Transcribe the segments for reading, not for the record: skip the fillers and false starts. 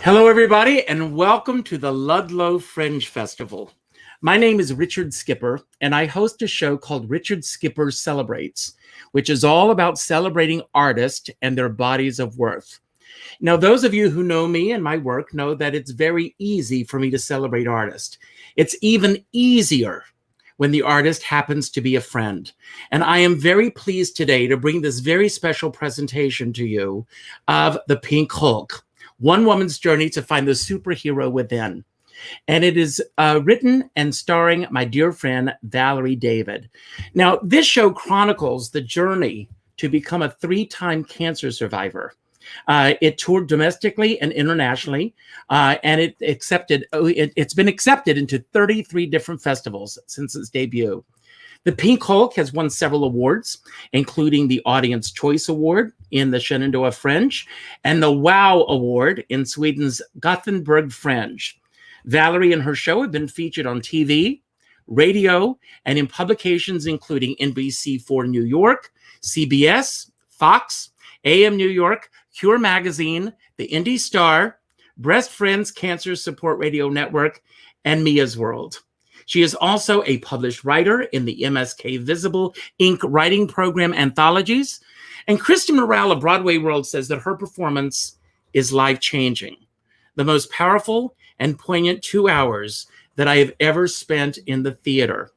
Hello, everybody, and welcome to the LUDLOW Fringe Festival. My name is Richard Skipper, and I host a show called Richard Skipper Celebrates, which is all about celebrating artists and their bodies of worth. Now, those of you who know me and my work know that it's very easy for me to celebrate artists. It's even easier when the artist happens to be a friend. And I am very pleased today to bring this very special presentation to you of The Pink Hulk, one woman's journey to find the superhero within. And it is written and starring my dear friend, Valerie David. Now, this show chronicles the journey to become a 3-time cancer survivor. It toured domestically and internationally, and it's been accepted into 33 different festivals since its debut. The Pink Hulk has won several awards, including the Audience Choice Award in the Shenandoah Fringe and the WOW Award in Sweden's Gothenburg Fringe. Valerie and her show have been featured on TV, radio, and in publications including NBC4 New York, CBS, Fox, AM New York, Cure Magazine, the Indie Star, Breast Friends Cancer Support Radio Network, and Mia's World. She is also a published writer in the MSK Visible Inc. writing program anthologies. And Kristen Morale of Broadway World says that her performance is life-changing, the most powerful and poignant 2 hours that I have ever spent in the theater.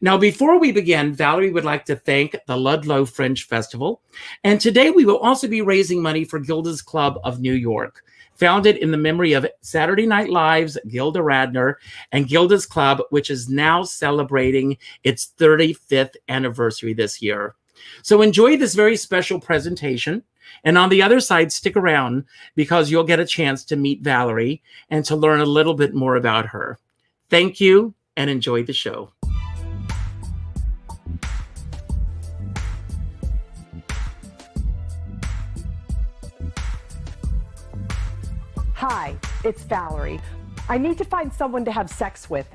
Now, before we begin, Valerie would like to thank the Ludlow Fringe Festival. And today we will also be raising money for Gilda's Club of New York, founded in the memory of Saturday Night Live's Gilda Radner and Gilda's Club, which is now celebrating its 35th anniversary this year. So enjoy this very special presentation. And on the other side, stick around because you'll get a chance to meet Valerie and to learn a little bit more about her. Thank you and enjoy the show. Hi, it's Valerie. I need to find someone to have sex with.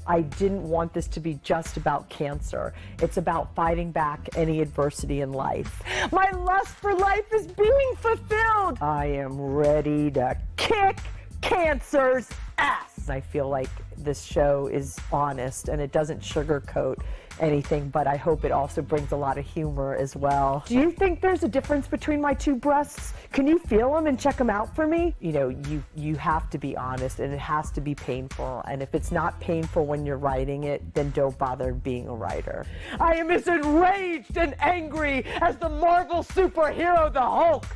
I didn't want this to be just about cancer. It's about fighting back any adversity in life. My lust for life is being fulfilled. I am ready to kick cancer's ass. I feel like this show is honest and it doesn't sugarcoat anything, but I hope it also brings a lot of humor as well. Do you think there's a difference between my two breasts? Can you feel them and check them out for me? You know, you have to be honest and it has to be painful. And if it's not painful when you're writing it, then don't bother being a writer. I am as enraged and angry as the Marvel superhero, the Hulk.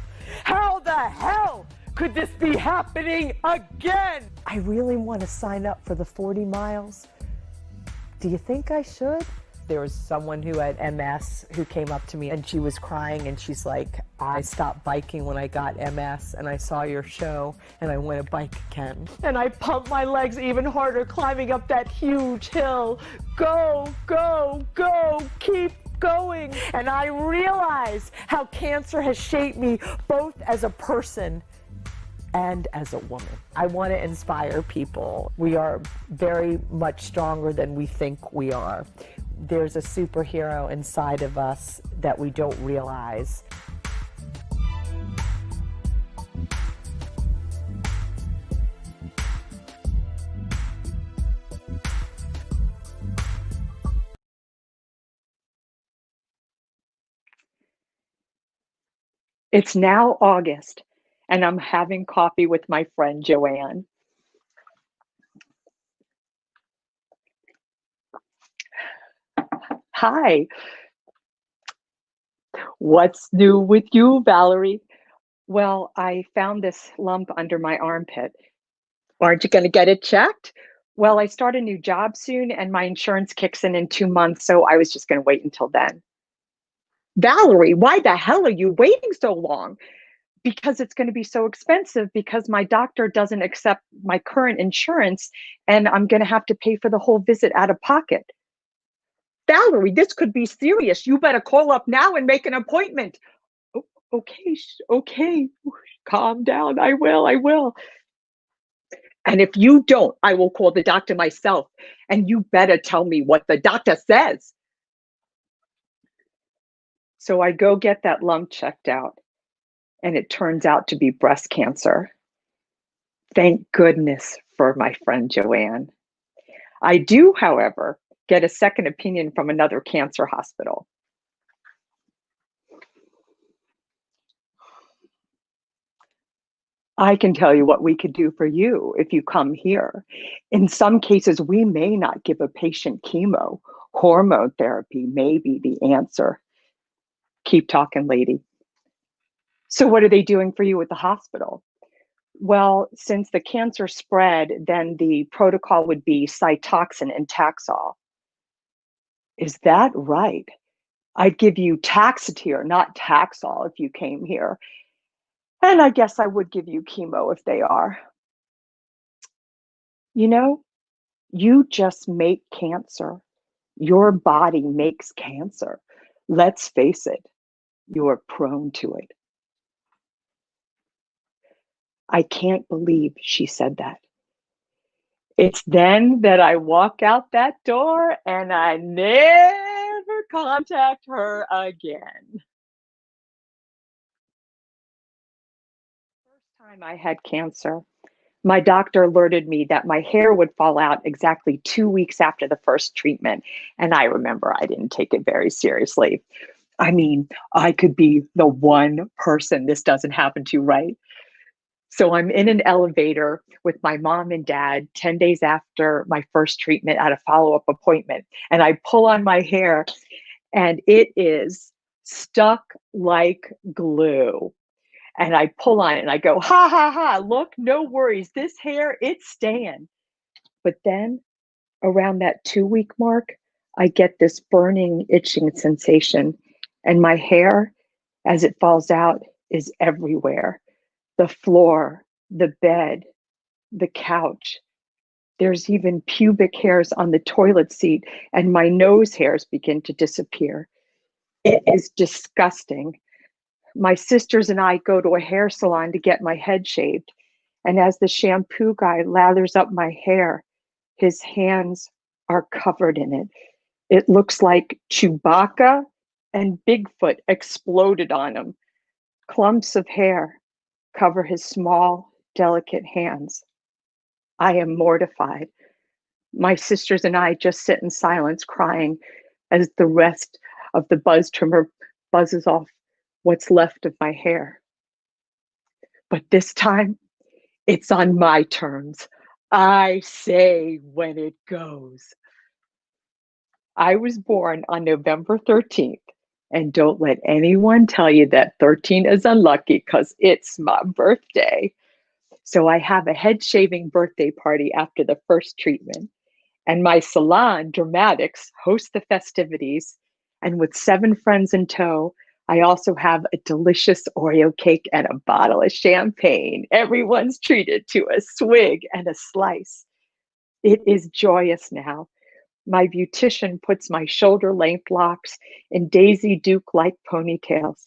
How the hell could this be happening again? I really want to sign up for the 40 miles. Do you think I should? There was someone who had MS who came up to me and she was crying and she's like, I stopped biking when I got MS and I saw your show and I want to bike again. And I pumped my legs even harder climbing up that huge hill. Go, go, go, keep going. And I realized how cancer has shaped me both as a person and as a woman. I want to inspire people. We are very much stronger than we think we are. There's a superhero inside of us that we don't realize. It's now August, and I'm having coffee with my friend Joanne. Hi. What's new with you, Valerie? Well, I found this lump under my armpit. Aren't you going to get it checked? Well, I start a new job soon, and my insurance kicks in 2 months, so I was just going to wait until then. Valerie, why the hell are you waiting so long? Because it's going to be so expensive because my doctor doesn't accept my current insurance and I'm going to have to pay for the whole visit out of pocket. Valerie, this could be serious. You better call up now and make an appointment. Okay. Calm down. I will. And if you don't, I will call the doctor myself. And you better tell me what the doctor says. So I go get that lump checked out. And it turns out to be breast cancer. Thank goodness for my friend Joanne. I do, however, get a second opinion from another cancer hospital. I can tell you what we could do for you if you come here. In some cases, we may not give a patient chemo. Hormone therapy may be the answer. Keep talking, lady. So what are they doing for you at the hospital? Well, since the cancer spread, then the protocol would be Cytoxan and Taxol. Is that right? I'd give you Taxotere, not Taxol, if you came here. And I guess I would give you chemo if they are. You know, you just make cancer. Your body makes cancer. Let's face it, you're prone to it. I can't believe she said that. It's then that I walk out that door and I never contact her again. First time I had cancer, my doctor alerted me that my hair would fall out exactly 2 weeks after the first treatment. And I remember I didn't take it very seriously. I mean, I could be the one person this doesn't happen to, right? So I'm in an elevator with my mom and dad 10 days after my first treatment at a follow-up appointment. And I pull on my hair and it is stuck like glue. And I pull on it and I go, ha, ha, ha, look, no worries. This hair, it's staying. But then around that 2-week mark, I get this burning, itching sensation. And my hair, as it falls out, is everywhere. The floor, the bed, the couch. There's even pubic hairs on the toilet seat, and my nose hairs begin to disappear. It is disgusting. My sisters and I go to a hair salon to get my head shaved. And as the shampoo guy lathers up my hair, his hands are covered in it. It looks like Chewbacca and Bigfoot exploded on him. Clumps of hair cover his small, delicate hands. I am mortified. My sisters and I just sit in silence crying as the rest of the buzz trimmer buzzes off what's left of my hair. But this time, it's on my terms. I say when it goes. I was born on November 13th, and don't let anyone tell you that 13 is unlucky because it's my birthday. So I have a head shaving birthday party after the first treatment, and my salon, Dramatics, hosts the festivities. And with 7 friends in tow, I also have a delicious Oreo cake and a bottle of champagne. Everyone's treated to a swig and a slice. It is joyous now. My beautician puts my shoulder-length locks in Daisy Duke-like ponytails.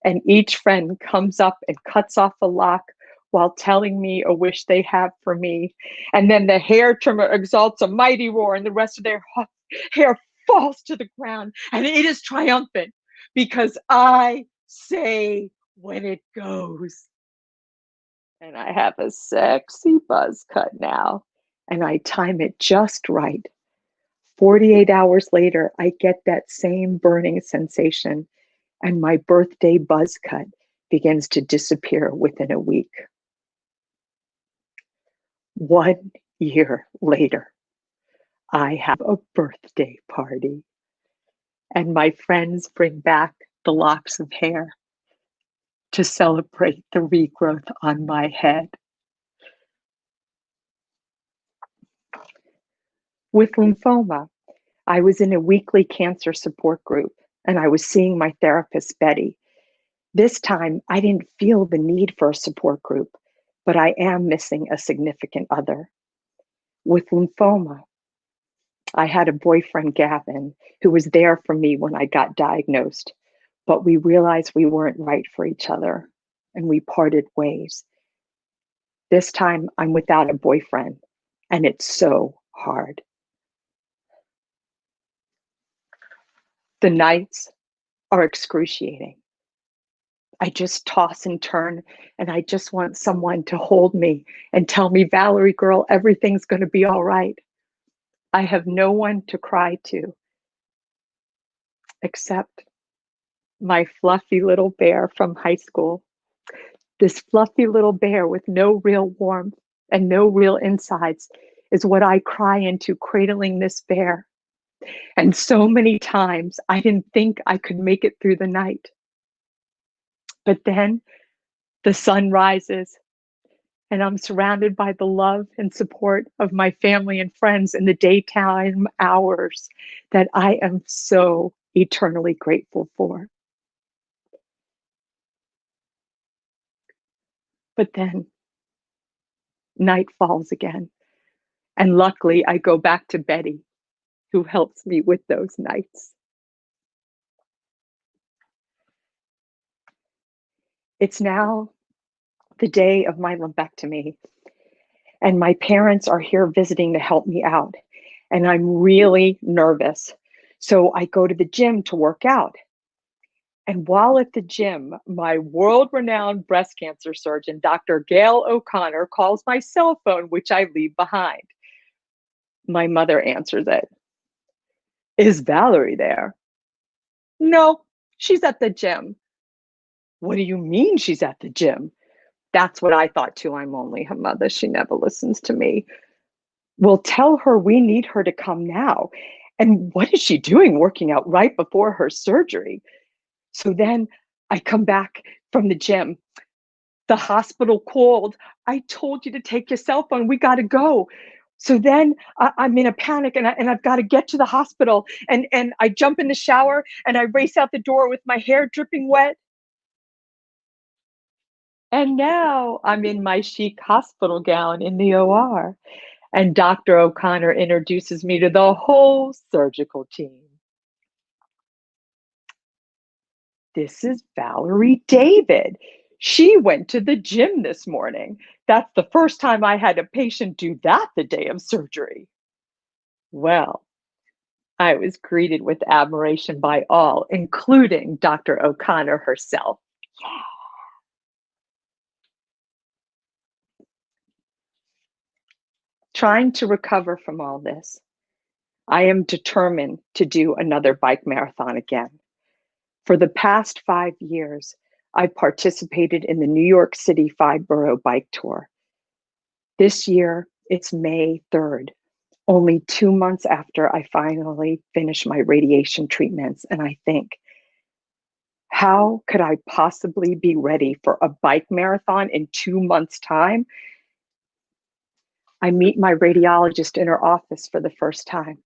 And each friend comes up and cuts off a lock while telling me a wish they have for me. And then the hair trimmer exalts a mighty roar and the rest of their hair falls to the ground. And it is triumphant because I say when it goes. And I have a sexy buzz cut now. And I time it just right. 48 hours later, I get that same burning sensation. And my birthday buzz cut begins to disappear within a week. 1 year later, I have a birthday party, and my friends bring back the locks of hair to celebrate the regrowth on my head. With lymphoma, I was in a weekly cancer support group, and I was seeing my therapist, Betty. This time, I didn't feel the need for a support group, but I am missing a significant other. With lymphoma, I had a boyfriend, Gavin, who was there for me when I got diagnosed, but we realized we weren't right for each other, and we parted ways. This time, I'm without a boyfriend, and it's so hard. The nights are excruciating. I just toss and turn, and I just want someone to hold me and tell me, Valerie girl, everything's going to be all right. I have no one to cry to except my fluffy little bear from high school. This fluffy little bear with no real warmth and no real insides is what I cry into, cradling this bear. And so many times I didn't think I could make it through the night. But then the sun rises and I'm surrounded by the love and support of my family and friends in the daytime hours that I am so eternally grateful for. But then night falls again. And luckily, I go back to Betty, who helps me with those nights. It's now the day of my lumpectomy, and my parents are here visiting to help me out. And I'm really nervous. So I go to the gym to work out. And while at the gym, my world-renowned breast cancer surgeon, Dr. Gail O'Connor, calls my cell phone, which I leave behind. My mother answers it. Is Valerie there? No, she's at the gym. What do you mean she's at the gym? That's what I thought too. I'm only her mother. She never listens to me. Well, tell her we need her to come now. And what is she doing working out right before her surgery? So then I come back from the gym. The hospital called. I told you to take your cell phone. We got to go. So then I'm in a panic and I've got to get to the hospital. And I jump in the shower and I race out the door with my hair dripping wet. And now I'm in my chic hospital gown in the OR. And Dr. O'Connor introduces me to the whole surgical team. This is Valerie David. She went to the gym this morning. That's the first time I had a patient do that the day of surgery. Well, I was greeted with admiration by all, including Dr. O'Connor herself. Trying to recover from all this, I am determined to do another bike marathon again. For the past 5 years, I participated in the New York City 5-borough bike tour. This year, it's May 3rd, only 2 months after I finally finished my radiation treatments, and I think, how could I possibly be ready for a bike marathon in 2 months' time? I meet my radiologist in her office for the first time.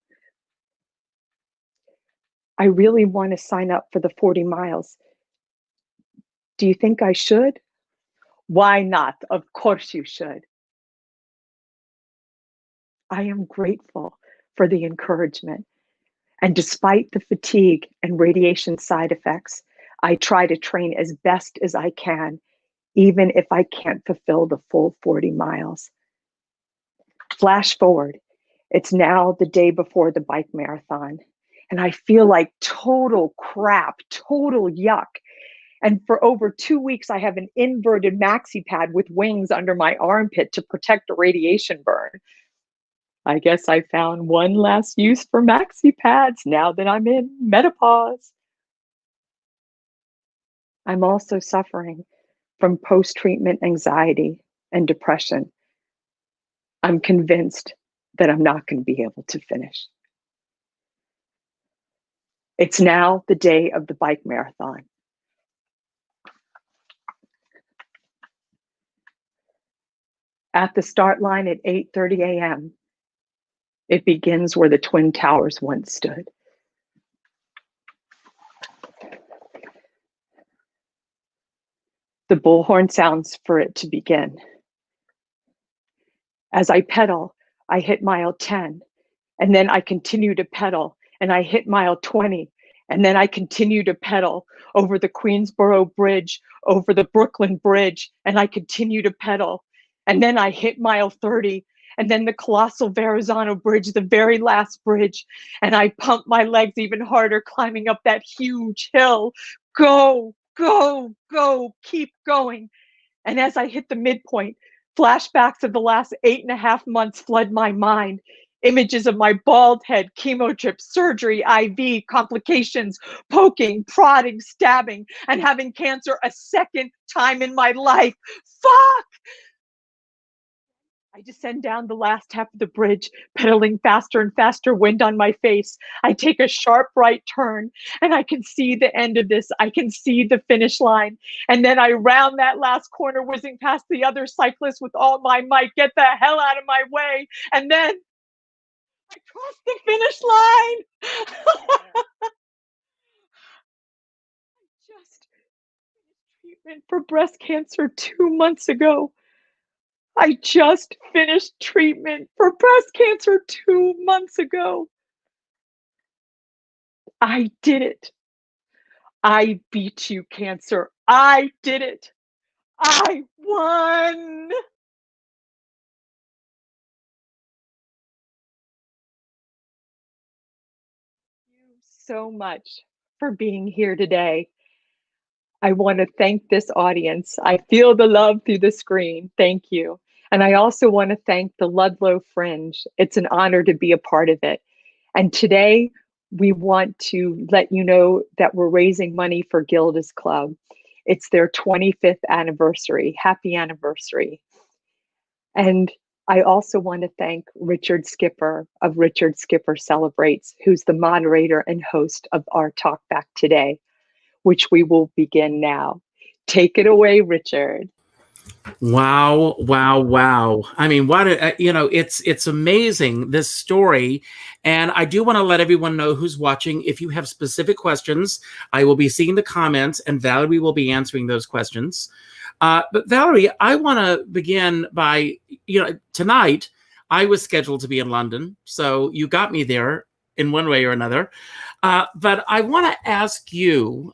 I really want to sign up for the 40 miles. Do you think I should? Why not? Of course you should. I am grateful for the encouragement. And despite the fatigue and radiation side effects, I try to train as best as I can, even if I can't fulfill the full 40 miles. Flash forward, it's now the day before the bike marathon, and I feel like total crap, total yuck. And for over 2 weeks, I have an inverted maxi pad with wings under my armpit to protect the radiation burn. I guess I found one last use for maxi pads now that I'm in menopause. I'm also suffering from post-treatment anxiety and depression. I'm convinced that I'm not going to be able to finish. It's now the day of the bike marathon. At the start line at 8:30 a.m., it begins where the Twin Towers once stood. The bullhorn sounds for it to begin. As I pedal, I hit mile 10, and then I continue to pedal, and I hit mile 20, and then I continue to pedal over the Queensboro Bridge, over the Brooklyn Bridge, and I continue to pedal, and then I hit mile 30, and then the colossal Verrazano Bridge, the very last bridge, and I pump my legs even harder, climbing up that huge hill. Go, go, go, keep going. And as I hit the midpoint, flashbacks of the last 8.5 months flood my mind. Images of my bald head, chemo drip, surgery, IV, complications, poking, prodding, stabbing, and having cancer a second time in my life. Fuck! I descend down the last half of the bridge, pedaling faster and faster, wind on my face. I take a sharp right turn, and I can see the end of this. I can see the finish line. And then I round that last corner, whizzing past the other cyclists with all my might. Get the hell out of my way. And then I cross the finish line. I just finished treatment for breast cancer 2 months ago. I just finished treatment for breast cancer 2 months ago. I did it. I beat you, cancer. I did it. I won. Thank you so much for being here today. I want to thank this audience. I feel the love through the screen. Thank you. And I also want to thank the Ludlow Fringe. It's an honor to be a part of it. And today, we want to let you know that we're raising money for Gilda's Club. It's their 25th anniversary. Happy anniversary. And I also want to thank Richard Skipper of Richard Skipper Celebrates, who's the moderator and host of our talk back today, which we will begin now. Take it away, Richard. Wow, wow, wow. I mean, what it's amazing, this story. And I do want to let everyone know who's watching. If you have specific questions, I will be seeing the comments and Valerie will be answering those questions. But Valerie, I want to begin by, tonight I was scheduled to be in London. So you got me there in one way or another. But I want to ask you,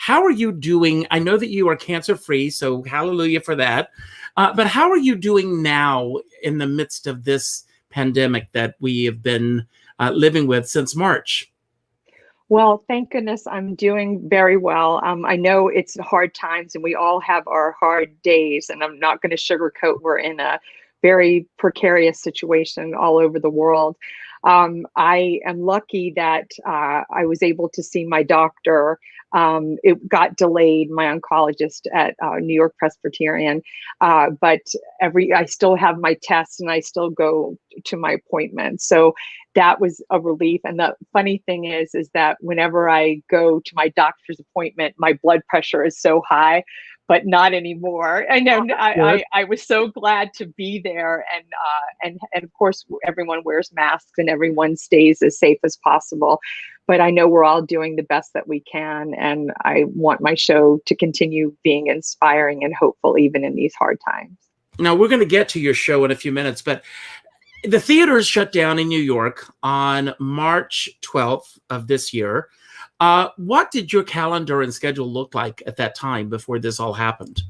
how are you doing? I know that you are cancer-free, so hallelujah for that. But how are you doing now in the midst of this pandemic that we have been living with since March? Well, thank goodness I'm doing very well. I know it's hard times and we all have our hard days, and I'm not going to sugarcoat we're in a very precarious situation all over the world. I am lucky that I was able to see my doctor. It got delayed, my oncologist at New York Presbyterian, but I still have my tests and I still go to my appointments. So that was a relief. And the funny thing is that whenever I go to my doctor's appointment, my blood pressure is so high, but not anymore. I know I was so glad to be there, and of course everyone wears masks and everyone stays as safe as possible. But I know we're all doing the best that we can, and I want my show to continue being inspiring and hopeful even in these hard times. Now we're going to get to your show in a few minutes, but the theaters shut down in New York on March 12th of this year. What did your calendar and schedule look like at that time before this all happened?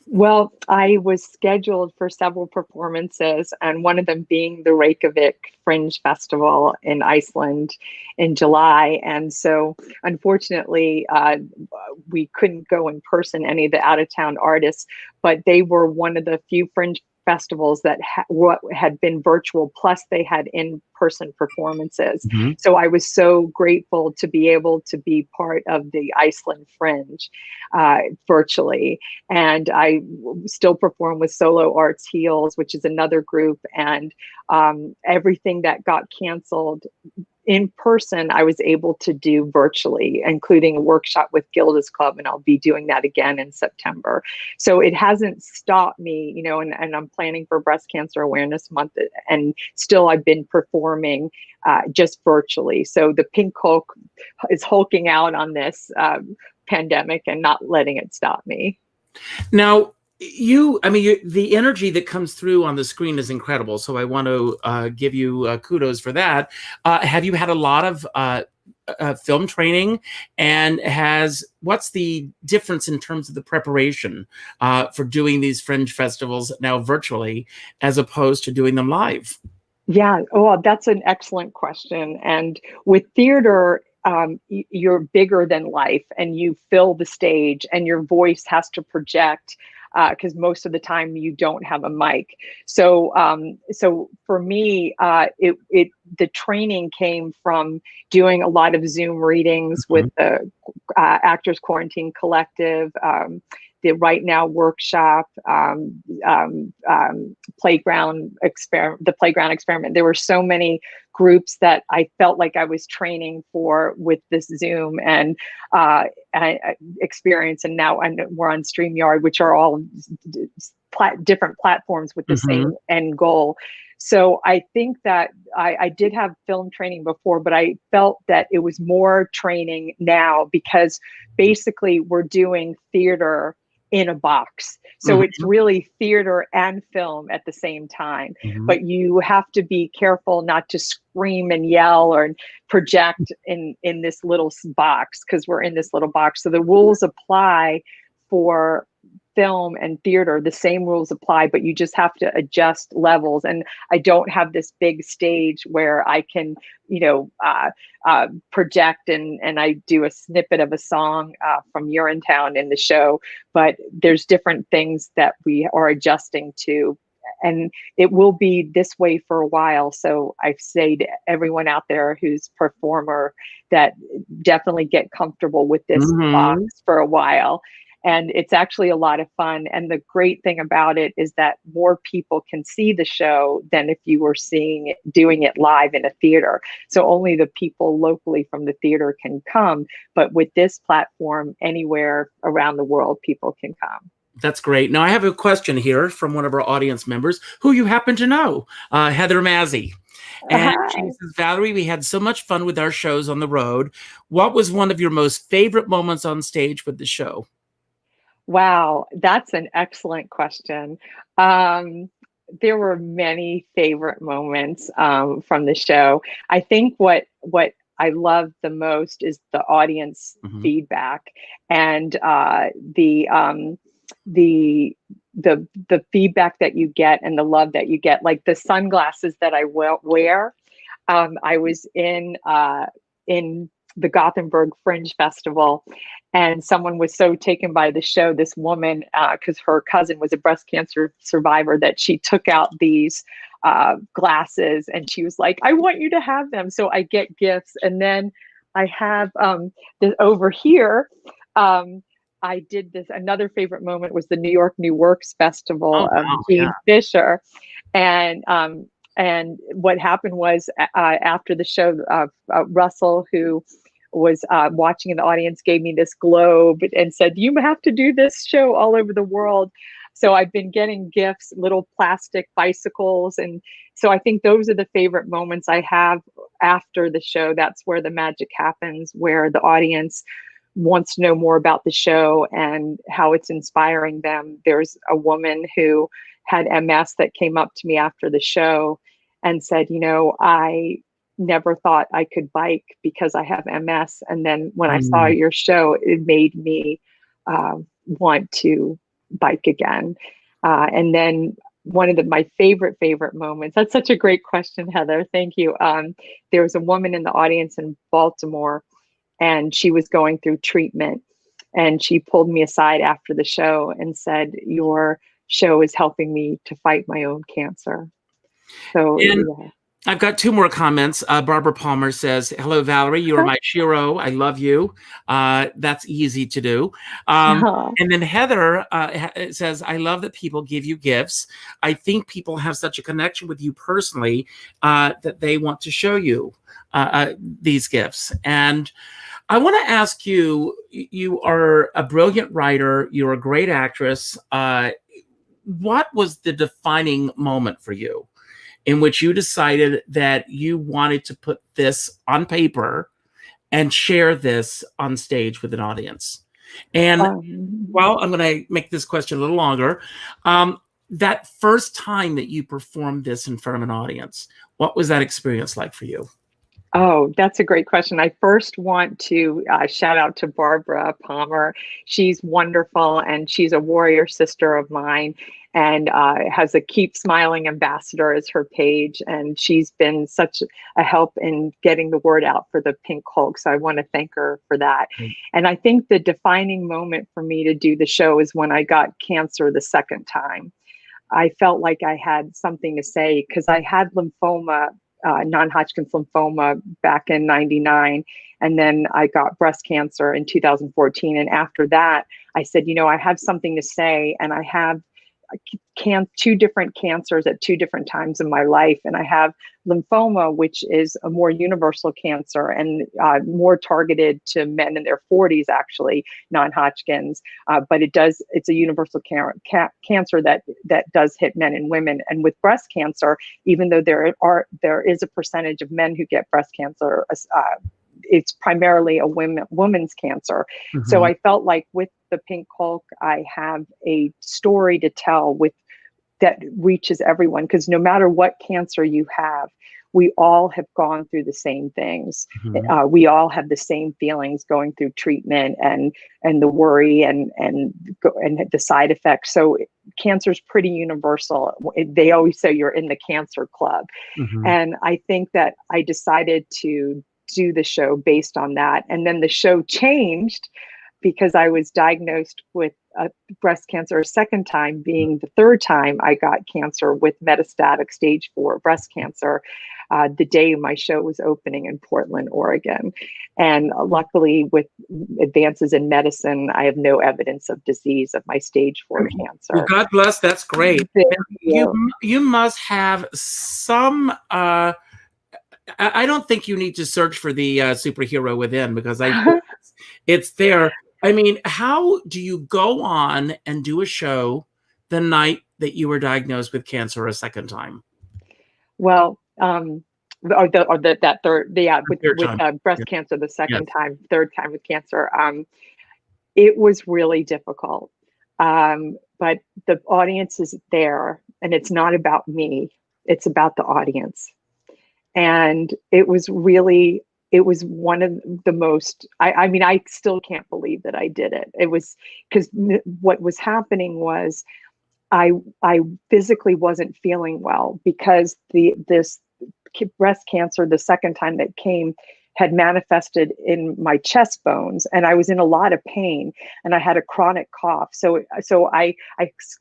Well, I was scheduled for several performances, and one of them being the Reykjavik Fringe Festival in Iceland in July. And so, unfortunately, we couldn't go in person, any of the out-of-town artists, but they were one of the few Fringe festivals that had been virtual, plus they had in-person performances. Mm-hmm. So I was so grateful to be able to be part of the Iceland Fringe virtually. And I still perform with Solo Arts Heals, which is another group, and everything that got canceled in person, I was able to do virtually, including a workshop with Gilda's Club, and I'll be doing that again in September. So it hasn't stopped me, and I'm planning for Breast Cancer Awareness Month, and still I've been performing just virtually. So the Pink Hulk is hulking out on this pandemic and not letting it stop me. Now, the energy that comes through on the screen is incredible. So I want to give you kudos for that. Have you had a lot of film training, and what's the difference in terms of the preparation for doing these Fringe festivals now virtually as opposed to doing them live? Yeah, well, that's an excellent question. And with theater, you're bigger than life and you fill the stage and your voice has to project because most of the time you don't have a mic. So so for me, the training came from doing a lot of Zoom readings with the Actors Quarantine Collective, the Right Now workshop, playground experiment, the playground experiment. There were so many groups that I felt like I was training for with this Zoom and experience. And now we're on StreamYard, which are all different platforms with the same end goal. So I think that I did have film training before, but I felt that it was more training now because basically we're doing theater in a box. So it's really theater and film at the same time. But you have to be careful not to scream and yell or project in this little box because we're in this little box. So the rules apply for film and theater, the same rules apply, but you just have to adjust levels. And I don't have this big stage where I can, project and I do a snippet of a song from Urinetown in the show, but there's different things that we are adjusting to. And it will be this way for a while. So I say to everyone out there who's performer that definitely get comfortable with this box for a while. And it's actually a lot of fun. And the great thing about it is that more people can see the show than if you were doing it live in a theater. So only the people locally from the theater can come. But with this platform, anywhere around the world, people can come. That's great. Now I have a question here from one of our audience members who you happen to know, Heather Mazzy. And she says, Valerie, we had so much fun with our shows on the road. What was one of your most favorite moments on stage with the show? Wow, that's an excellent question. There were many favorite moments from the show. I think what I love the most is the audience feedback and the feedback that you get and the love that you get. Like the sunglasses that I wear. I was in the Gothenburg Fringe Festival, and someone was so taken by the show, this woman, because her cousin was a breast cancer survivor, that she took out these glasses and she was like, I want you to have them. So I get gifts. And then I have over here, I did this. Another favorite moment was the New York New Works Festival of Gene Fisher. And what happened was after the show, Russell, who was watching in the audience, gave me this globe and said, you have to do this show all over the world. So I've been getting gifts, little plastic bicycles. And so I think those are the favorite moments I have after the show. That's where the magic happens, where the audience wants to know more about the show and how it's inspiring them. There's a woman who had MS that came up to me after the show and said, I never thought I could bike because I have MS. And then when I saw your show, it made me want to bike again. And then one of my favorite moments, that's such a great question, Heather. Thank you. There was a woman in the audience in Baltimore, and she was going through treatment. And she pulled me aside after the show and said, your show is helping me to fight my own cancer. So I've got two more comments. Barbara Palmer says, hello, Valerie, you are my hero. I love you. That's easy to do. And then Heather says, I love that people give you gifts. I think people have such a connection with you personally that they want to show you these gifts. And I want to ask you, you are a brilliant writer. You're a great actress. What was the defining moment for you in which you decided that you wanted to put this on paper and share this on stage with an audience? And well, I'm going to make this question a little longer. That first time that you performed this in front of an audience, what was that experience like for you? Oh, that's a great question. I first want to shout out to Barbara Palmer. She's wonderful, and she's a warrior sister of mine, and has a Keep Smiling Ambassador as her page. And she's been such a help in getting the word out for the Pink Hulk. So I want to thank her for that. And I think the defining moment for me to do the show is when I got cancer the second time. I felt like I had something to say because I had lymphoma, non-Hodgkin's lymphoma back in '99. And then I got breast cancer in 2014. And after that, I said, I have something to say, and I have two different cancers at two different times in my life. And I have lymphoma, which is a more universal cancer and more targeted to men in their 40s, actually, non-Hodgkin's. But it's a universal cancer that does hit men and women. And with breast cancer, even though there is a percentage of men who get breast cancer, it's primarily a woman's cancer. Mm-hmm. So I felt like with the Pink Hulk, I have a story to tell that reaches everyone, because no matter what cancer you have, we all have gone through the same things. Mm-hmm. We all have the same feelings going through treatment and the worry and the side effects. So cancer is pretty universal. They always say you're in the cancer club. Mm-hmm. And I think that I decided to do the show based on that. And then the show changed because I was diagnosed with breast cancer a second time, being the third time I got cancer with metastatic stage 4 breast cancer, the day my show was opening in Portland, Oregon. And luckily, with advances in medicine, I have no evidence of disease of my stage 4 cancer. Well, God bless. That's great. You must have some... I don't think you need to search for the superhero within, because it's there. I mean, how do you go on and do a show the night that you were diagnosed with cancer a second time? Well, with breast cancer the second time, third time with cancer, it was really difficult. But the audience is there, and it's not about me; it's about the audience. And it was one of the most, I mean, I still can't believe that I did it. It was because what was happening was I physically wasn't feeling well, because this breast cancer, the second time that came, had manifested in my chest bones, and I was in a lot of pain, and I had a chronic cough. So I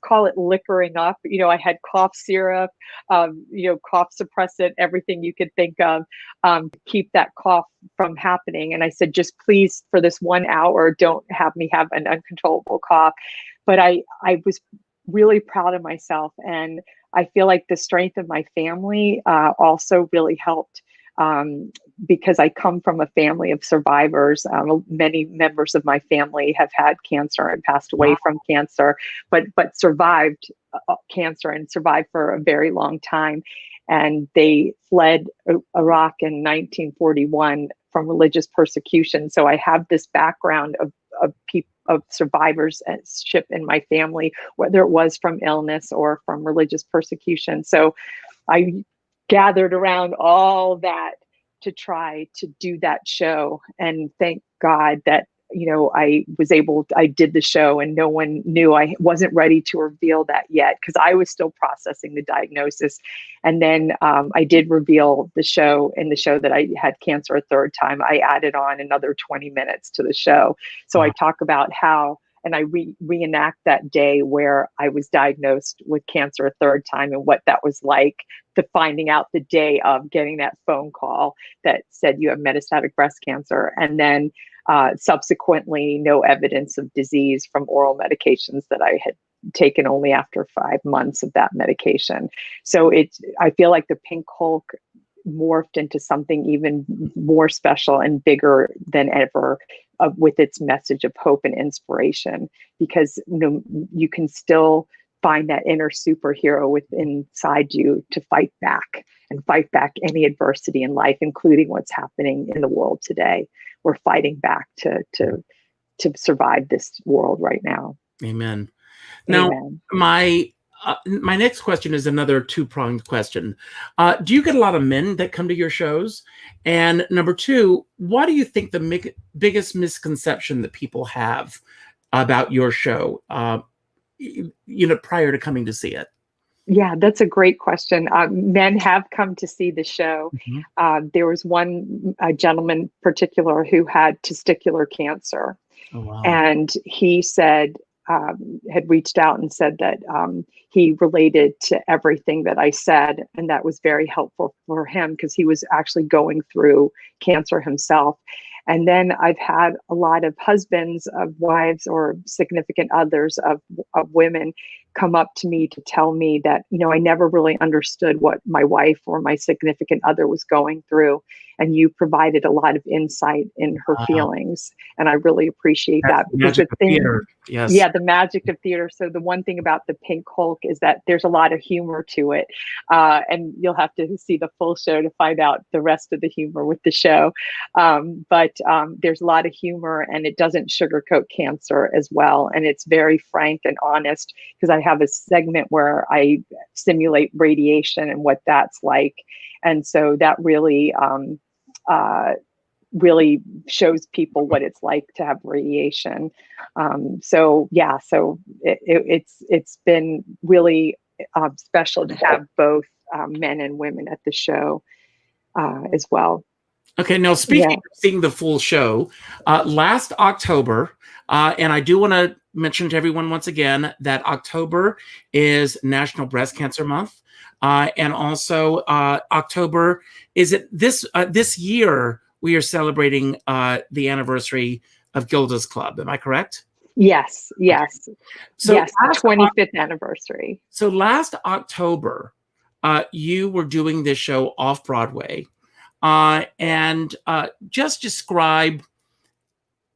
call it liquoring up. I had cough syrup, cough suppressant, everything you could think of, to keep that cough from happening. And I said, just please, for this 1 hour, don't have me have an uncontrollable cough. But I was really proud of myself, and I feel like the strength of my family also really helped. Because I come from a family of survivors. Many members of my family have had cancer and passed away from cancer, but survived cancer and survived for a very long time. And they fled Iraq in 1941 from religious persecution. So I have this background of survivorship in my family, whether it was from illness or from religious persecution. So I gathered around all that to try to do that show. And thank God that, I did the show, and no one knew. I wasn't ready to reveal that yet, because I was still processing the diagnosis. And then I did reveal in the show that I had cancer a third time. I added on another 20 minutes to the show. So I talk about how, and I reenact that day where I was diagnosed with cancer a third time, and what that was like, to finding out the day of getting that phone call that said you have metastatic breast cancer. And then subsequently, no evidence of disease from oral medications that I had taken only after 5 months of that medication. So I feel like the Pink Hulk morphed into something even more special and bigger than ever, with its message of hope and inspiration, because you can still find that inner superhero inside you to fight back any adversity in life, including what's happening in the world today. We're fighting back to survive this world right now. Amen. Now, my my next question is another two-pronged question. Do you get a lot of men that come to your shows? And number two, what do you think the biggest misconception that people have about your show, prior to coming to see it? Yeah, that's a great question. Men have come to see the show. There was one gentleman in particular who had testicular cancer. Oh, wow. And he said, had reached out and said that he related to everything that I said. And that was very helpful for him because he was actually going through cancer himself. And then I've had a lot of husbands of wives or significant others of women come up to me to tell me that, I never really understood what my wife or my significant other was going through. And you provided a lot of insight in her feelings. And I really appreciate that. Because the theater. Yes. Yeah, the magic of theater. So the one thing about the Pink Hulk is that there's a lot of humor to it. And you'll have to see the full show to find out the rest of the humor with the show. But there's a lot of humor, and it doesn't sugarcoat cancer as well. And it's very frank and honest, because I have a segment where I simulate radiation and what that's like. And so that really, really shows people what it's like to have radiation. So it's been really special to have both men and women at the show as well. Okay, now speaking of seeing the full show, last October, and I do want to mention to everyone once again that October is National Breast Cancer Month, and also October is this year we are celebrating the anniversary of Gilda's Club. Am I correct? Yes. So yes, 25th anniversary. So last October, you were doing this show off Broadway. And just describe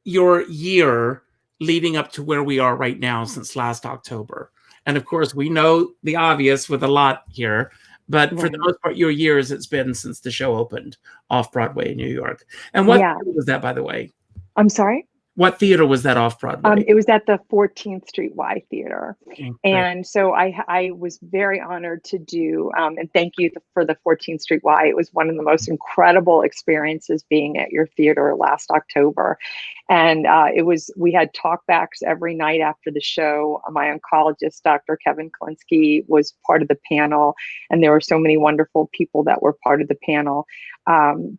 your year leading up to where we are right now since last October. And of course, we know the obvious with a lot here, but for the most part, your years it's been since the show opened off Broadway in New York. And what theater was that, by the way? I'm sorry? What theater was that off Broadway? It was at the 14th Street Y Theater. Okay, and so I was very honored to do, and thank you for the 14th Street Y. It was one of the most incredible experiences being at your theater last October. And we had talkbacks every night after the show. My oncologist, Dr. Kevin Klinsky, was part of the panel. And there were so many wonderful people that were part of the panel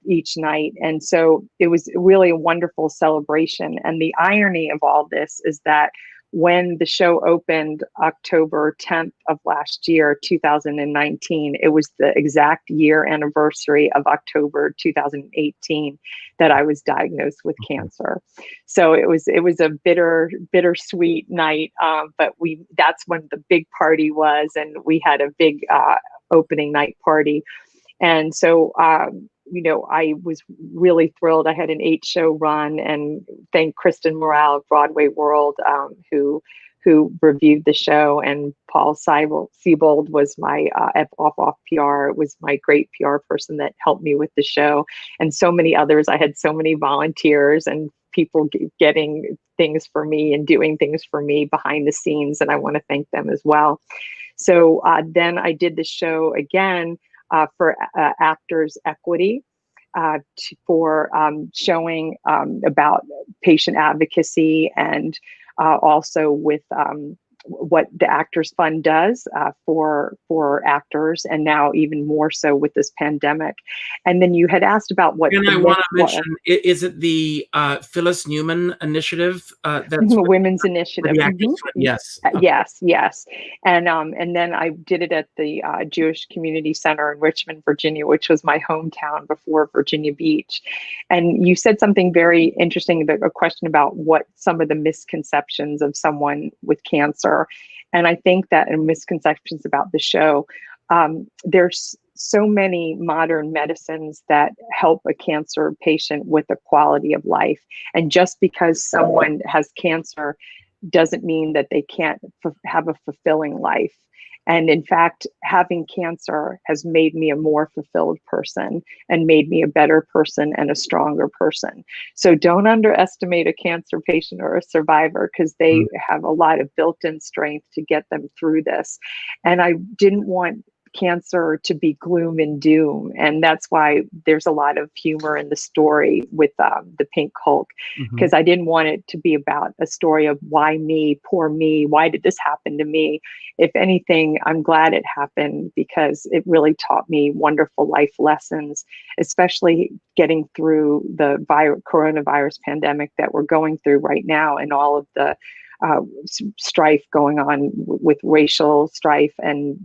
each night. And so it was really a wonderful celebration. And the irony of all this is that when the show opened October 10th of last year, 2019, it was the exact year anniversary of October 2018 that I was diagnosed with cancer. So it was a bittersweet night, but that's when the big party was, and we had a big opening night party. And so, I was really thrilled. I had an 8-show run, and thank Kristen Morale of Broadway World, who reviewed the show, and Paul Siebold was my off PR. It was my great PR person that helped me with the show, and so many others. I had so many volunteers and people getting things for me and doing things for me behind the scenes, and I want to thank them as well. So then I did the show again for Actors Equity, for showing about patient advocacy, and also with what the Actors Fund does for actors, and now even more so with this pandemic. And then you had asked about what. And I want to mention, is it the Phyllis Newman initiative? That's Women's Initiative. Yes. Yes. And then I did it at the Jewish Community Center in Richmond, Virginia, which was my hometown before Virginia Beach. And you said something very interesting, a question about what some of the misconceptions of someone with cancer. And I think that in misconceptions about the show, there's so many modern medicines that help a cancer patient with a quality of life. And just because someone has cancer doesn't mean that they can't have a fulfilling life. And in fact, having cancer has made me a more fulfilled person and made me a better person and a stronger person. So don't underestimate a cancer patient or a survivor, because they have a lot of built-in strength to get them through this. And I didn't want cancer to be gloom and doom, and that's why there's a lot of humor in the story with the Pink Hulk, because I didn't want it to be about a story of why me, poor me, why did this happen to me. If anything, I'm glad it happened, because it really taught me wonderful life lessons, especially getting through the coronavirus pandemic that we're going through right now, and all of the strife going on with racial strife and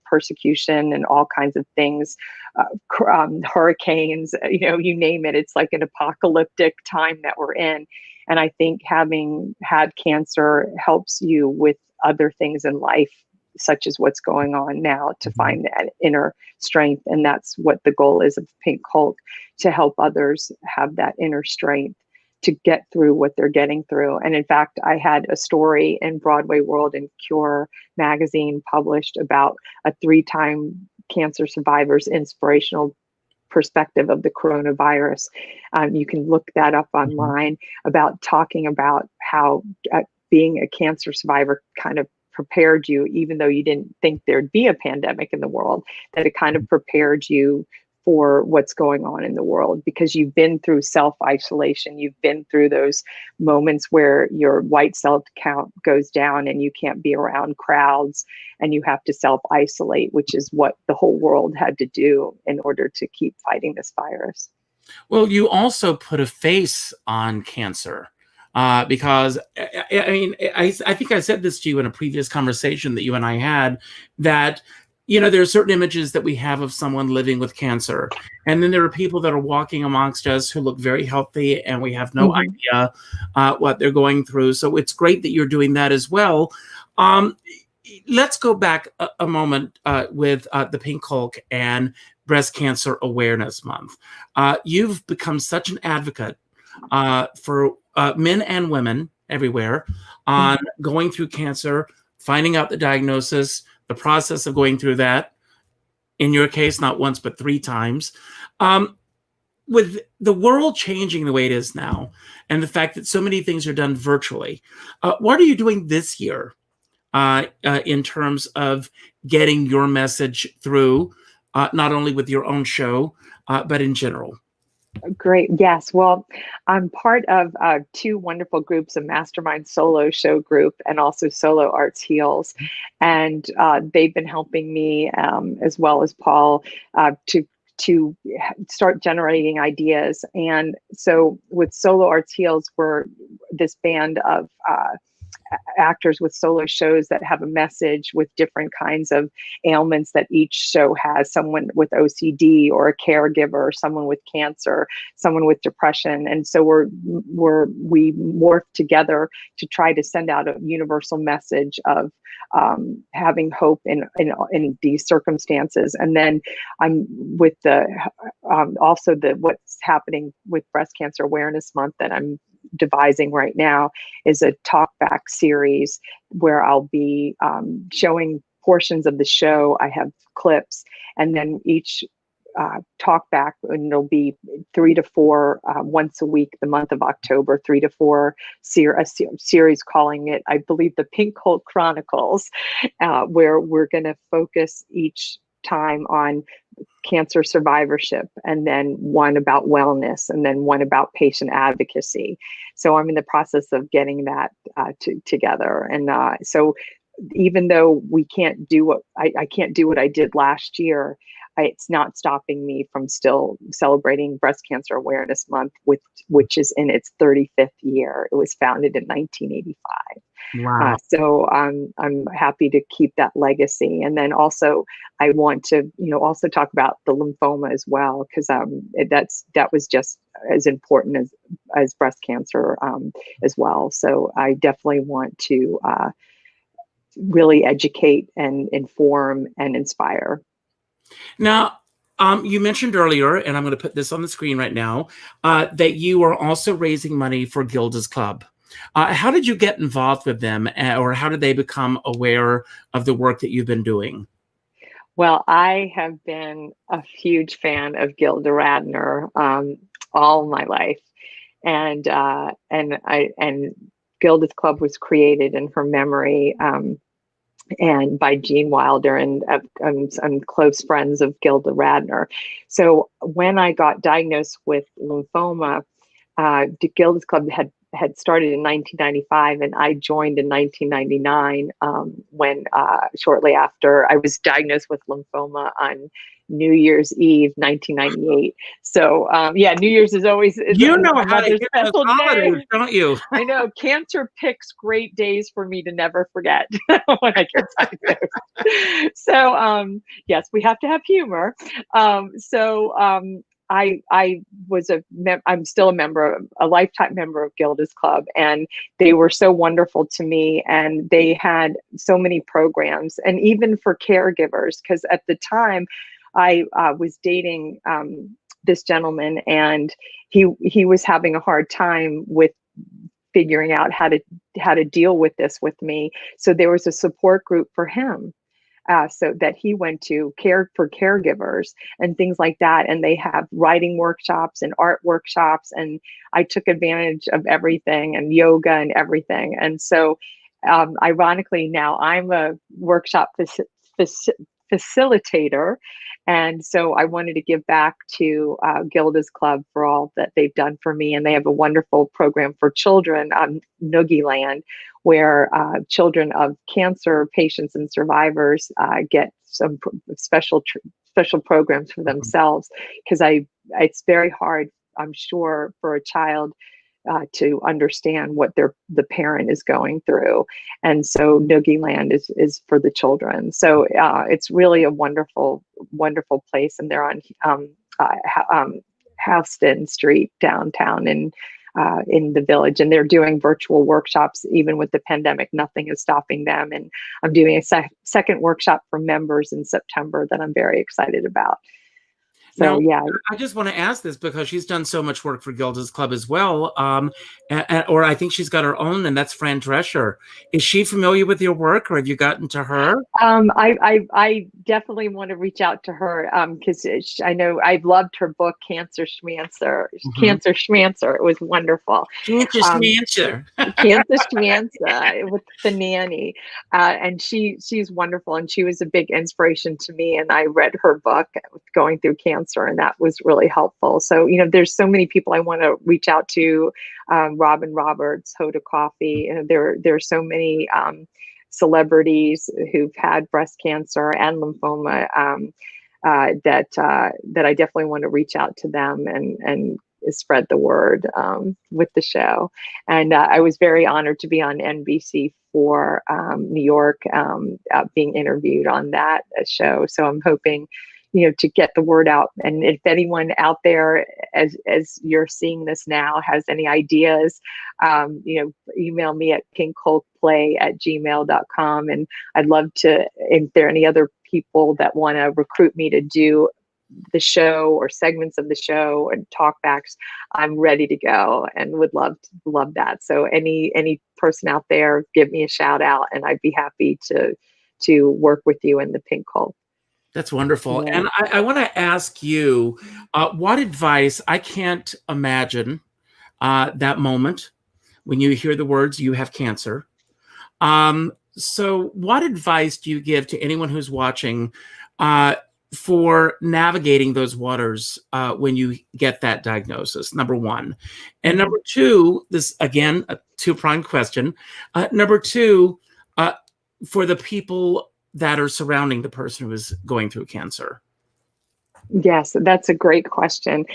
persecution and all kinds of things, hurricanes, you name it. It's like an apocalyptic time that we're in. And I think having had cancer helps you with other things in life, such as what's going on now, to find that inner strength. And that's what the goal is of Pink Hulk, to help others have that inner strength to get through what they're getting through. And in fact, I had a story in Broadway World and Cure magazine published about a 3-time cancer survivor's inspirational perspective of the coronavirus. You can look that up online, about talking about how being a cancer survivor kind of prepared you, even though you didn't think there'd be a pandemic in the world, that it kind of prepared you for what's going on in the world, because you've been through self-isolation. You've been through those moments where your white cell count goes down and you can't be around crowds, and you have to self-isolate, which is what the whole world had to do in order to keep fighting this virus. Well, you also put a face on cancer. Because I think I said this to you in a previous conversation that you and I had, that there are certain images that we have of someone living with cancer, and then there are people that are walking amongst us who look very healthy, and we have no idea what they're going through. So it's great that you're doing that as well. Let's go back a moment with the Pink Hulk and Breast Cancer Awareness Month. You've become such an advocate for men and women everywhere on going through cancer, finding out the diagnosis, the process of going through that. In your case, not once, but 3 times. With the world changing the way it is now, and the fact that so many things are done virtually, what are you doing this year in terms of getting your message through, not only with your own show, but in general? Great. Yes. Well, I'm part of 2 wonderful groups, a mastermind solo show group and also Solo Arts Heals. And they've been helping me, as well as Paul, to start generating ideas. And so with Solo Arts Heals, we're this band of actors with solo shows that have a message with different kinds of ailments that each show has. Someone with OCD, or a caregiver, someone with cancer, someone with depression. And so we morph together to try to send out a universal message of having hope in these circumstances. And then I'm with also what's happening with Breast Cancer Awareness Month that I'm devising right now is a talk back series where I'll be showing portions of the show. I have clips, and then each talk back, and it'll be 3 to 4 once a week, the month of October, 3 to 4 series, calling it, I believe, the Pink Hulk Chronicles, where we're going to focus each time on cancer survivorship, and then one about wellness, and then one about patient advocacy. So I'm in the process of getting that together. And so even though we can't do what I can't do what I did last year, it's not stopping me from still celebrating Breast Cancer Awareness Month, which is in its 35th year. It was founded in 1985. Wow. So I'm happy to keep that legacy. And then also I want to, also talk about the lymphoma as well, because that was just as important as breast cancer as well. So I definitely want to really educate and inform and inspire. Now, you mentioned earlier, and I'm going to put this on the screen right now, that you are also raising money for Gilda's Club. How did you get involved with them, or how did they become aware of the work that you've been doing? Well, I have been a huge fan of Gilda Radner all my life, and Gilda's Club was created in her memory, and by Gene Wilder, and I'm close friends of Gilda Radner. So when I got diagnosed with lymphoma, Gilda's Club had started in 1995, and I joined in 1999 when shortly after I was diagnosed with lymphoma on New Year's Eve, 1998. So yeah, New Year's is always You know how to another hit those special holidays, day. don't you? I know cancer picks great days for me to never forget when I get diagnosed. So yes, we have to have humor. I'm still a member, a lifetime member of Gilda's Club, and they were so wonderful to me. And they had so many programs, and even for caregivers, because at the time I was dating this gentleman, and he was having a hard time with figuring out how to deal with this with me. So there was a support group for him. So that he went to care for caregivers and things like that. And they have writing workshops and art workshops. And I took advantage of everything, and yoga and everything. And so ironically, now I'm a workshop facilitator. And so I wanted to give back to Gilda's Club for all that they've done for me. And they have a wonderful program for children on Noogie Land, where children of cancer patients and survivors get some special programs for themselves. Because it's very hard, I'm sure, for a child to understand what the parent is going through. And so Noogie Land is for the children. So it's really a wonderful, wonderful place. And they're on Houston Street downtown in the Village. And they're doing virtual workshops. Even with the pandemic, nothing is stopping them. And I'm doing a second workshop for members in September that I'm very excited about. So, now, yeah. I just want to ask this because she's done so much work for Gilda's Club as well. Or I think she's got her own, and that's Fran Drescher. Is she familiar with your work, or have you gotten to her? I definitely want to reach out to her because I know I've loved her book, Cancer Schmancer. Cancer Schmancer. It was wonderful. Cancer Schmancer. Cancer Schmancer with the nanny. And she's wonderful, and she was a big inspiration to me. And I read her book going through cancer, and that was really helpful. So, there's so many people I want to reach out to. Robin Roberts, Hoda Coffee. There are so many celebrities who've had breast cancer and lymphoma that I definitely want to reach out to them and spread the word with the show. And I was very honored to be on NBC for New York, being interviewed on that show. So I'm hoping, to get the word out. And if anyone out there, as you're seeing this now, has any ideas, email me at pinkholtplay@gmail.com. And I'd love to, if there are any other people that want to recruit me to do the show or segments of the show and talkbacks, I'm ready to go and would love that. So any person out there, give me a shout out, and I'd be happy to work with you in the Pink Cult. That's wonderful. Yeah. And I want to ask you, what advice, I can't imagine that moment when you hear the words, you have cancer. So what advice do you give to anyone who's watching for navigating those waters when you get that diagnosis, number one? And number two, this, again, a two-pronged question. Number two, for the people that are surrounding the person who is going through cancer? Yes, that's a great question.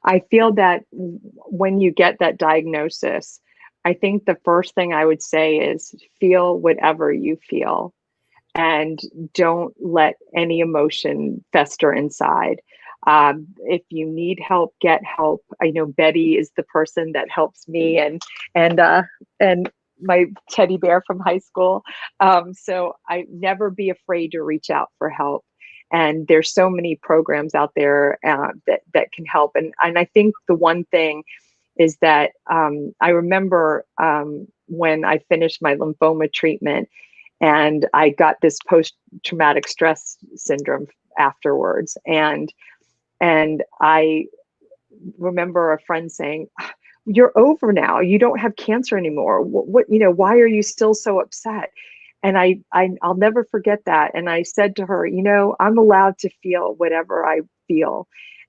I feel that when you get that diagnosis, I think the first thing I would say is feel whatever you feel, and don't let any emotion fester inside. If you need help, get help. I know Betty is the person that helps me, and my teddy bear from high school. So I never be afraid to reach out for help. And there's so many programs out there that can help. And I think the one thing is that I remember when I finished my lymphoma treatment and I got this post-traumatic stress syndrome afterwards. And I remember a friend saying, "You're over now. You don't have cancer anymore. What why are you still so upset?" And I'll never forget that. And I said to her, I'm allowed to feel whatever I feel,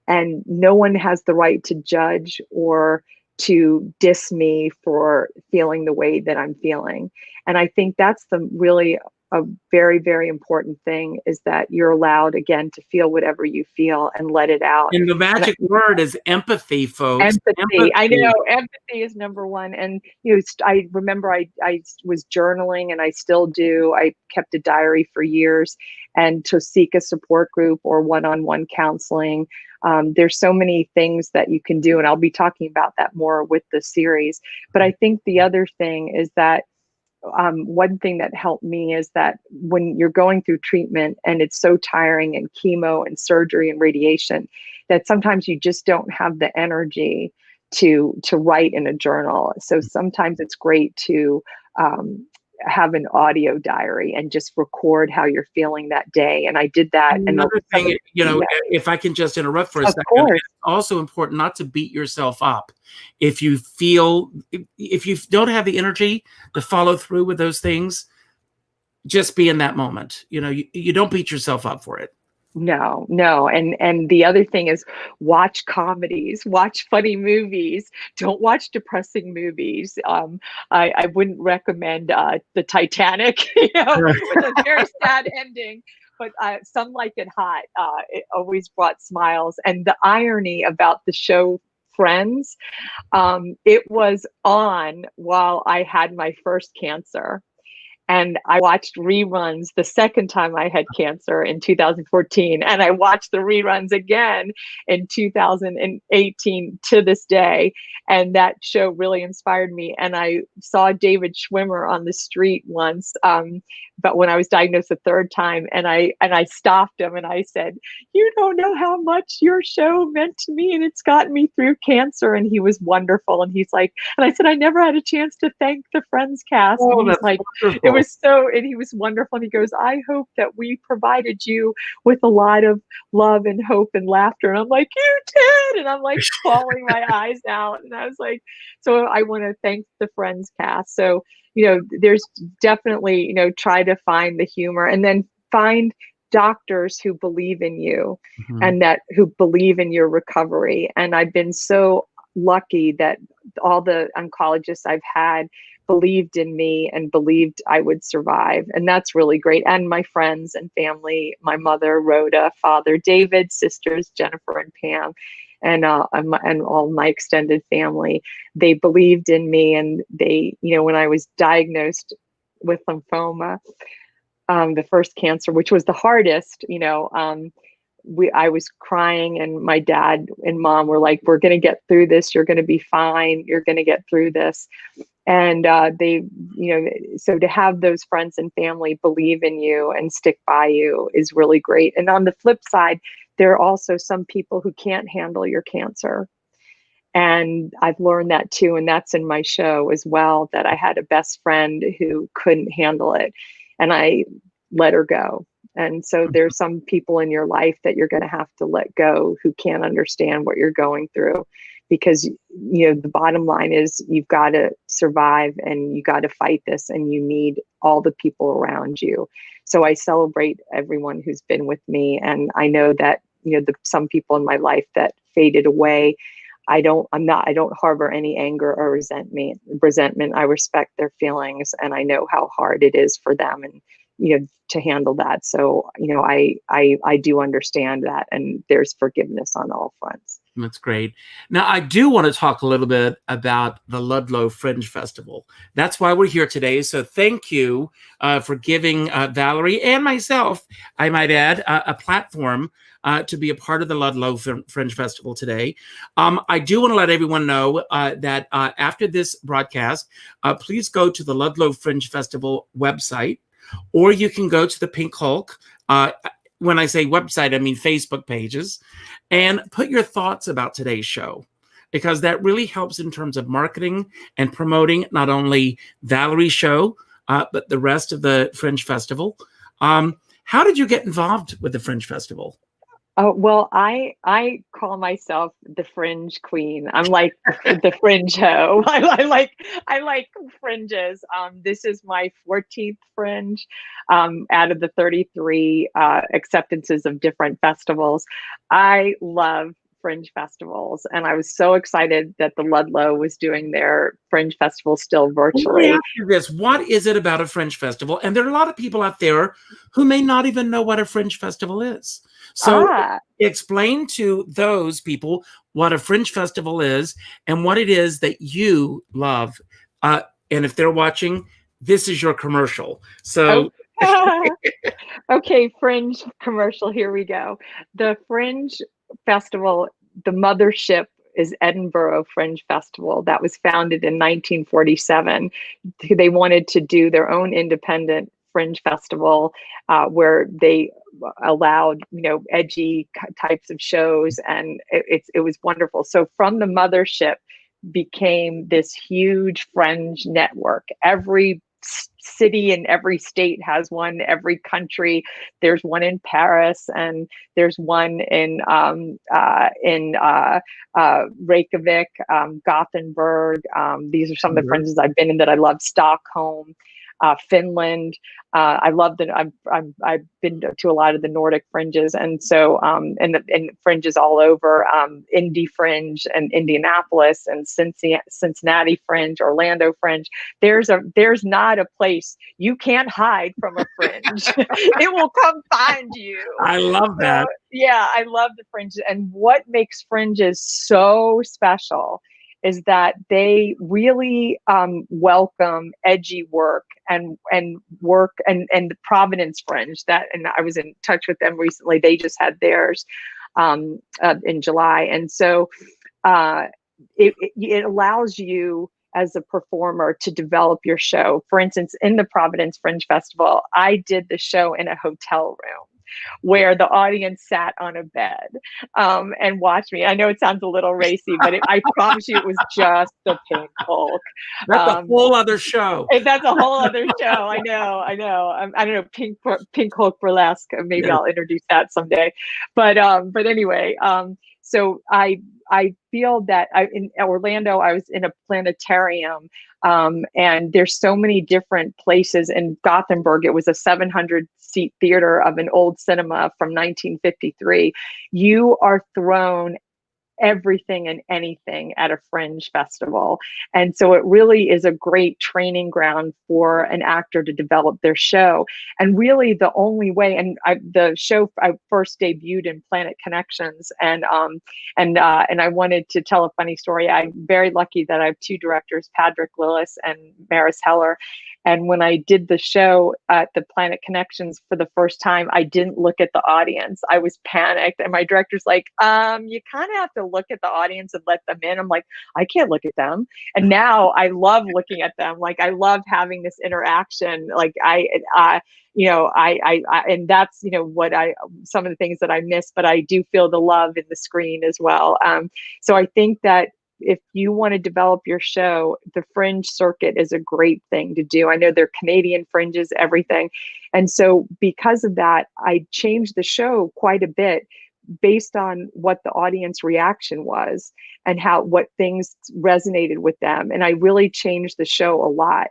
and no one has the right to judge or to diss me for feeling the way that I'm feeling. And I think that's really a very, very important thing, is that you're allowed, again, to feel whatever you feel and let it out. And the magic word is empathy, folks. Empathy. I know empathy is number one. And I remember I was journaling, and I still do. I kept a diary for years, and to seek a support group or one-on-one counseling. There's so many things that you can do, and I'll be talking about that more with the series. But I think the other thing is that one thing that helped me is that when you're going through treatment and it's so tiring, and chemo and surgery and radiation, that sometimes you just don't have the energy to write in a journal. So sometimes it's great to have an audio diary and just record how you're feeling that day. And I did that. Another thing, if I can just interrupt for a second, it's also important not to beat yourself up. If you don't have the energy to follow through with those things, just be in that moment. You don't beat yourself up for it. No. And the other thing is, watch comedies, watch funny movies. Don't watch depressing movies. I wouldn't recommend the Titanic, with a very sad ending. But Some Like It Hot, it always brought smiles. And the irony about the show Friends, it was on while I had my first cancer. And I watched reruns the second time I had cancer in 2014. And I watched the reruns again in 2018 to this day. And that show really inspired me. And I saw David Schwimmer on the street once, but when I was diagnosed the third time, and I stopped him and I said, "You don't know how much your show meant to me, and it's gotten me through cancer." And he was wonderful. And he's like, and I said, "I never had a chance to thank the Friends cast." Oh, and he's like, wonderful. It was so, and he was wonderful. And he goes, "I hope that we provided you with a lot of love and hope and laughter." And I'm like, "You did." And I'm like bawling my eyes out. And I was like, so I want to thank the Friends cast. So, there's definitely, try to find the humor, and then find doctors who believe in you, and who believe in your recovery. And I've been so lucky that all the oncologists I've had believed in me and believed I would survive. And that's really great. And my friends and family, my mother, Rhoda, father, David, sisters, Jennifer and Pam, and all my extended family, they believed in me. And they, when I was diagnosed with lymphoma, the first cancer, which was the hardest, I was crying, and my dad and mom were like, "We're going to get through this. You're going to be fine. You're going to get through this." And they, so to have those friends and family believe in you and stick by you is really great. And on the flip side, there are also some people who can't handle your cancer. And I've learned that too. And that's in my show as well, that I had a best friend who couldn't handle it, and I let her go. And so there's some people in your life that you're going to have to let go, who can't understand what you're going through, because, the bottom line is you've got to survive, and you got to fight this, and you need all the people around you. So I celebrate everyone who's been with me. And I know that, some people in my life that faded away, I don't harbor any anger or resentment. I respect their feelings, and I know how hard it is for them, and, to handle that. So, I do understand that, and there's forgiveness on all fronts. That's great. Now, I do want to talk a little bit about the Ludlow Fringe Festival. That's why we're here today. So thank you for giving Valerie and myself, I might add, a platform to be a part of the Ludlow Fringe Festival today. I do want to let everyone know that after this broadcast, please go to the Ludlow Fringe Festival website, or you can go to the Pink Hulk. When I say website, I mean Facebook pages, and put your thoughts about today's show. because that really helps in terms of marketing and promoting not only Valerie's show, but the rest of the Fringe Festival. How did you get involved with the Fringe Festival? Oh, well, I call myself the Fringe Queen. I'm like the Fringe hoe. I like fringes. This is my 14th Fringe out of the 33 acceptances of different festivals. I love Fringe festivals, and I was so excited that the Ludlow was doing their Fringe festival still Let me virtually. ask you this: what is it about a Fringe Festival? And there are a lot of people out there who may not even know what a Fringe Festival is. So explain to those people what a Fringe Festival is and what it is that you love. And if they're watching, this is your commercial. So. Okay, Fringe commercial, here we go. The Fringe Festival, the mothership is Edinburgh Fringe Festival that was founded in 1947. They wanted to do their own independent Fringe Festival where they allowed, edgy types of shows, and it was wonderful. So from the mothership became this huge Fringe network. Every city in every state has one. Every country, there's one in Paris, and there's one in Reykjavik, Gothenburg. These are some of the fringes I've been in that I love. Stockholm, Finland. I love I've been to a lot of the Nordic fringes, and so and fringes all over. Indy Fringe and Indianapolis and Cincinnati Fringe, Orlando Fringe. There's not a place you can't hide from a fringe. It will come find you. I love that. Yeah, I love the fringes, and what makes fringes so special is that they really welcome edgy work and the Providence Fringe and I was in touch with them recently. They just had theirs in July. And so it allows you as a performer to develop your show. For instance, in the Providence Fringe Festival, I did the show in a hotel room where the audience sat on a bed and watched me. I know it sounds a little racy, but I promise you it was just the Pink Hulk. That's a whole other show. That's a whole other show. I know. I don't know, Pink Hulk Burlesque. Maybe I'll introduce that someday. But anyway, so I feel that in Orlando, I was in a planetarium, and there's so many different places. In Gothenburg, it was a 700-seat theater of an old cinema from 1953. You are thrown everything and anything at a fringe festival. And so it really is a great training ground for an actor to develop their show. And really the only way, and the show I first debuted in Planet Connections, and I wanted to tell a funny story. I'm very lucky that I have two directors, Patrick Lillis and Maris Heller. And when I did the show at the Planet Connections for the first time, I didn't look at the audience. I was panicked. And my director's like, you kind of have to look at the audience and let them in. I'm like, I can't look at them. And now I love looking at them. Like, I love having this interaction. Like and that's, what some of the things that I miss, but I do feel the love in the screen as well. So I think that if you want to develop your show, the fringe circuit is a great thing to do. I know they're Canadian fringes, everything. And so because of that, I changed the show quite a bit based on what the audience reaction was and what things resonated with them. And I really changed the show a lot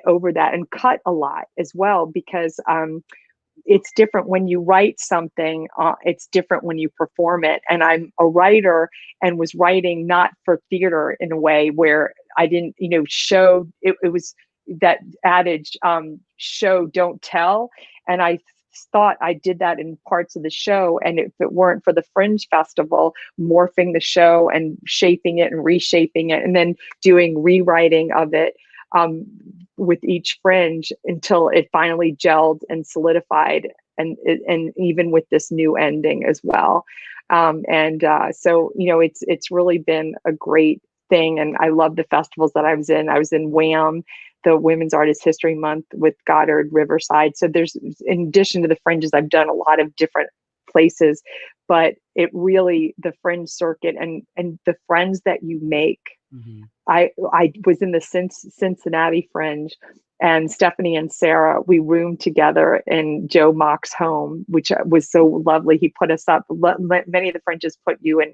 over that, and cut a lot as well, because it's different when you write something, it's different when you perform it. And I'm a writer and was writing not for theater in a way where I didn't, show, it was that adage, show, don't tell. And I thought I did that in parts of the show. And if it weren't for the Fringe Festival, morphing the show and shaping it and reshaping it, and then doing rewriting of it, with each fringe until it finally gelled and solidified, and even with this new ending as well. So it's really been a great thing, and I love the festivals that I was in. I was in WHAM, the Women's Artist History Month, with Goddard Riverside. So there's, in addition to the fringes, I've done a lot of different places, but it really, the Fringe circuit and the friends that you make. Mm-hmm. I was in the Cincinnati Fringe, and Stephanie and Sarah, we roomed together in Joe Mock's home, which was so lovely. He put us up. Many of the Fringes put you in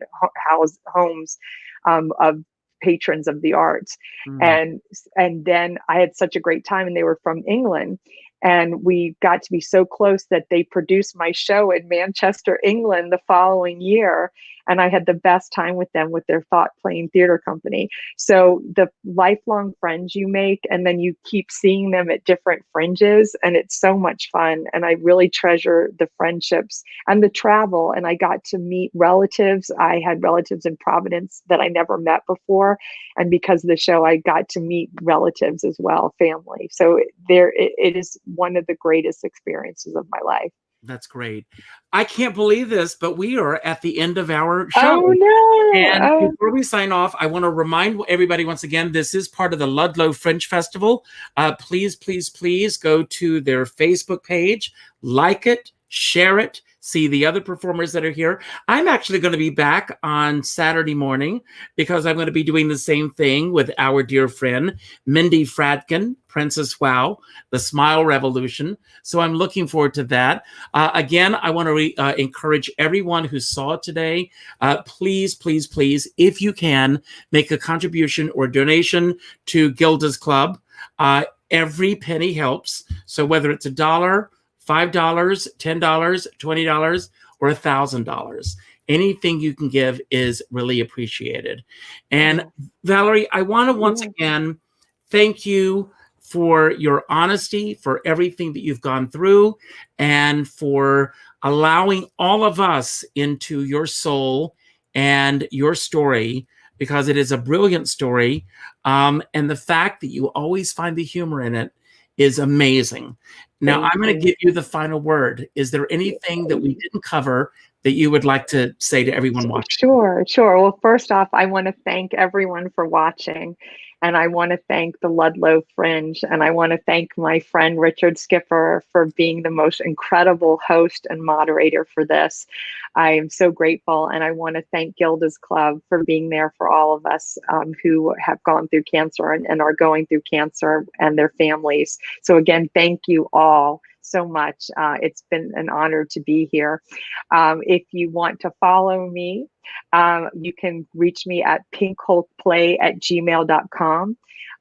homes of patrons of the arts. Mm. And then I had such a great time, and they were from England. And we got to be so close that they produced my show in Manchester, England the following year. And I had the best time with them with their Thought Playing Theater Company. So the lifelong friends you make, and then you keep seeing them at different fringes, and it's so much fun. And I really treasure the friendships and the travel. And I got to meet relatives. I had relatives in Providence that I never met before. And because of the show, I got to meet relatives as well, family. So it is one of the greatest experiences of my life. That's great. I can't believe this, but we are at the end of our show. Oh, no. And before we sign off, I want to remind everybody once again, this is part of the Ludlow Fringe Festival. Please, please, please go to their Facebook page, like it, share it, see the other performers that are here. I'm actually going to be back on Saturday morning because I'm going to be doing the same thing with our dear friend, Mindy Fradkin, Princess Wow, the Smile Revolution. So I'm looking forward to that. Again, I want to encourage everyone who saw it today, please, please, please, if you can, make a contribution or donation to Gilda's Club. Every penny helps. So whether it's $1, $5, $10, $20, or $1,000. Anything you can give is really appreciated. And Valerie, I want to once again thank you for your honesty, for everything that you've gone through, and for allowing all of us into your soul and your story, because it is a brilliant story. And the fact that you always find the humor in it is amazing. Now, I'm going to give you the final word. Is there anything that we didn't cover that you would like to say to everyone watching? Sure. Well, first off, I want to thank everyone for watching. And I want to thank the Ludlow Fringe. And I want to thank my friend Richard Skipper for being the most incredible host and moderator for this. I am so grateful. And I want to thank Gilda's Club for being there for all of us who have gone through cancer and are going through cancer, and their families. So again, thank you all so much. It's been an honor to be here. If you want to follow me, you can reach me at pinkhulkplay@gmail.com.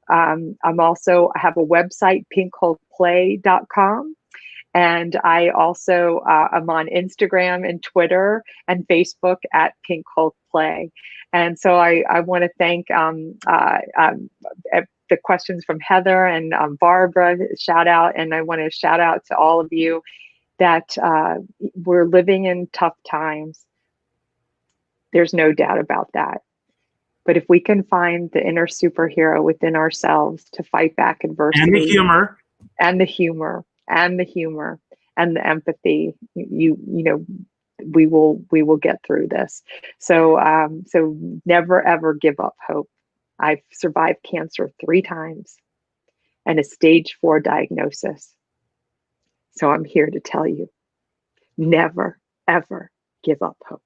I'm also have a website, pinkhulkplay.com. And I also am on Instagram and Twitter and Facebook at pinkhulkplay. And so I want to thank the questions from Heather and Barbara, shout out. And I want to shout out to all of you that we're living in tough times. There's no doubt about that. But if we can find the inner superhero within ourselves to fight back adversity, and the humor, and the humor, and the humor, and the empathy, you know, we will get through this. So so never ever give up hope. I've survived cancer 3 times and a stage 4 diagnosis. So I'm here to tell you, never ever give up hope.